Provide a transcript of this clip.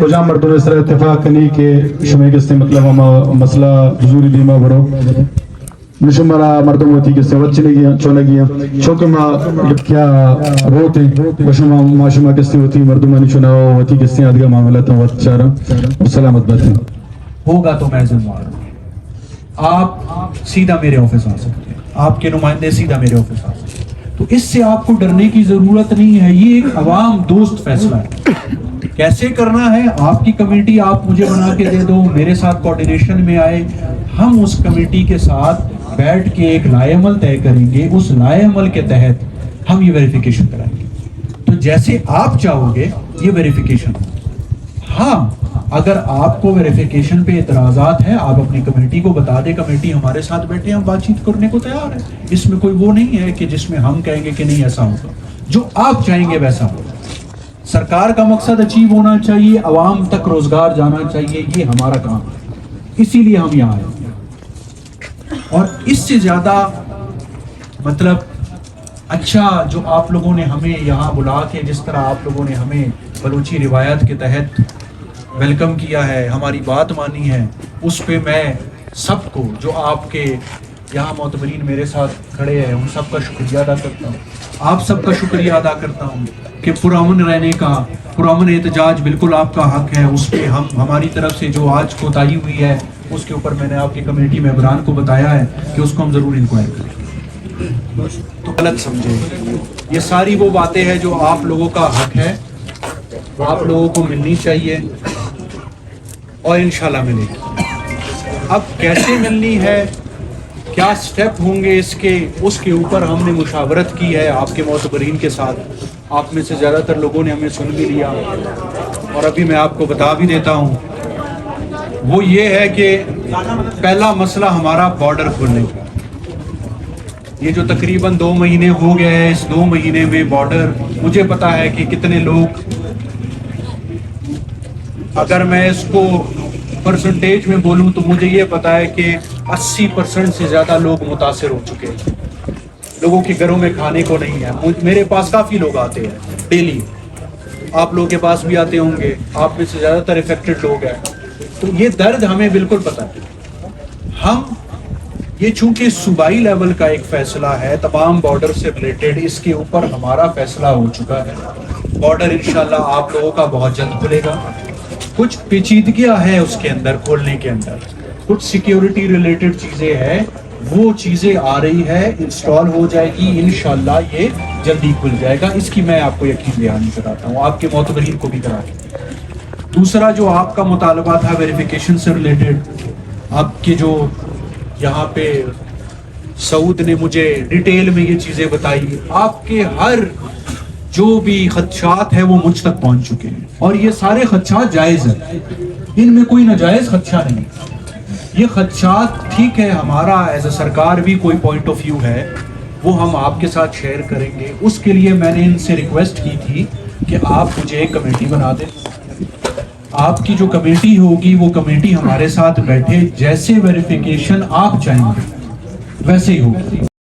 کجا مردوں سر اتفاق نہیں کہ شمع کستے مطلب ہم مسئلہ حضوری دیما برو نشمرا مردوں ہوتی کستے وچنے گیا چونا گیا چوکہ ما کیا روتے وشما معاشمہ کستے ہوتی مردوں میں نشنا ہوتی کستے آدھگا معاملات وقت چارا اور سلامت باتیں ہوگا تو میں ذمہ دار آپ سیدھا میرے آفس آ سکتے ہیں، آپ کے نمائندے سیدھا میرے آفس آ سکتے ہیں، تو اس سے آپ کو ڈرنے کی ضرورت نہیں ہے۔ یہ ایک عوام دوست فیصلہ ہے، کیسے کرنا ہے آپ کی کمیٹی آپ مجھے بنا کے دے دو، میرے ساتھ کوارڈینیشن میں آئے، ہم اس کمیٹی کے ساتھ بیٹھ کے ایک لائحہ عمل طے کریں گے، اس لائحہ عمل کے تحت ہم یہ ویریفیکیشن کرائیں گے۔ تو جیسے آپ چاہو گے یہ ویریفیکیشن، ہاں اگر آپ کو ویریفیکیشن پہ اعتراضات ہیں آپ اپنی کمیٹی کو بتا دیں، کمیٹی ہمارے ساتھ بیٹھے ہم بات چیت کرنے کو تیار ہے۔ اس میں کوئی وہ نہیں ہے کہ جس میں ہم کہیں گے کہ نہیں ایسا ہوگا، جو آپ چاہیں گے ویسا ہوگا۔ سرکار کا مقصد اچیو ہونا چاہیے، عوام تک روزگار جانا چاہیے، یہ ہمارا کام ہے، اسی لیے ہم یہاں آئے۔ اور اس سے زیادہ مطلب اچھا جو آپ لوگوں نے ہمیں یہاں بلا کے جس طرح آپ لوگوں نے ہمیں بلوچی روایت کے تحت ویلکم کیا ہے، ہماری بات مانی ہے، اس پہ میں سب کو جو آپ کے یہاں معتبرین میرے ساتھ کھڑے ہیں ان سب کا شکریہ ادا کرتا ہوں، آپ سب کا شکریہ ادا کرتا ہوں کہ پرامن رہنے کا، پرامن احتجاج بالکل آپ کا حق ہے۔ اس پہ ہماری طرف سے جو آج کوتاہی ہوئی ہے اس کے اوپر میں نے آپ کی کمیٹی ممبران کو بتایا ہے کہ اس کو ہم ضرور انکوائر کریں، تو غلط سمجھے۔ یہ ساری وہ باتیں ہیں جو آپ لوگوں کا حق ہے، آپ لوگوں کو ملنی چاہیے اور انشاءاللہ ملے گی۔ اب کیسے ملنی ہے، کیا سٹیپ ہوں گے اس کے اوپر ہم نے مشاورت کی ہے آپ کے معتبرین کے ساتھ۔ آپ میں سے زیادہ تر لوگوں نے ہمیں سن بھی لیا اور ابھی میں آپ کو بتا بھی دیتا ہوں، وہ یہ ہے کہ پہلا مسئلہ ہمارا بارڈر کھولنے کا۔ یہ جو تقریباً 2 مہینے ہو گئے ہیں، اس 2 مہینے میں بارڈر مجھے پتا ہے کہ کتنے لوگ، اگر میں اس کو پرسنٹیج میں بولوں تو مجھے یہ پتا ہے کہ 80% سے زیادہ لوگ متاثر ہو چکے ہیں۔ لوگوں کے گھروں میں کھانے کو نہیں ہے۔ میرے پاس کافی لوگ آتے ہیں ڈیلی، آپ لوگوں کے پاس بھی آتے ہوں گے، آپ میں سے زیادہ تر افیکٹڈ لوگ ہیں، تو یہ درد ہمیں بالکل پتا ہے۔ ہم یہ چونکہ صوبائی لیول کا ایک فیصلہ ہے تمام بارڈر سے ریلیٹڈ، اس کے اوپر ہمارا فیصلہ ہو چکا ہے۔ بارڈر انشاءاللہ آپ لوگوں کا بہت جلد کھلے گا۔ کچھ پیچیدگیاں ہیں اس کے اندر کھولنے کے اندر، کچھ سیکیورٹی ریلیٹڈ چیزیں ہیں، وہ چیزیں آ رہی ہے، انسٹال ہو جائے گی انشاءاللہ، یہ جلدی کھل جائے گا، اس کی میں آپ کو یقین دہانی کراتا ہوں، آپ کے معتبرین کو بھی کراتا ہوں۔ دوسرا جو آپ کا مطالبہ تھا ویریفیکیشن سے ریلیٹڈ، آپ کے جو یہاں پہ سعود نے مجھے ڈیٹیل میں یہ چیزیں بتائی، آپ کے ہر جو بھی خدشات ہیں وہ مجھ تک پہنچ چکے ہیں اور یہ سارے خدشات جائز ہیں، ان میں کوئی ناجائز خدشہ نہیں۔ یہ خدشات ٹھیک ہے، ہمارا ایز اے سرکار بھی کوئی پوائنٹ آف ویو ہے، وہ ہم آپ کے ساتھ شیئر کریں گے۔ اس کے لیے میں نے ان سے ریکویسٹ کی تھی کہ آپ مجھے ایک کمیٹی بنا دیں، آپ کی جو کمیٹی ہوگی وہ کمیٹی ہمارے ساتھ بیٹھے، جیسے ویریفیکیشن آپ چاہیں گے ویسے ہی ہوگی۔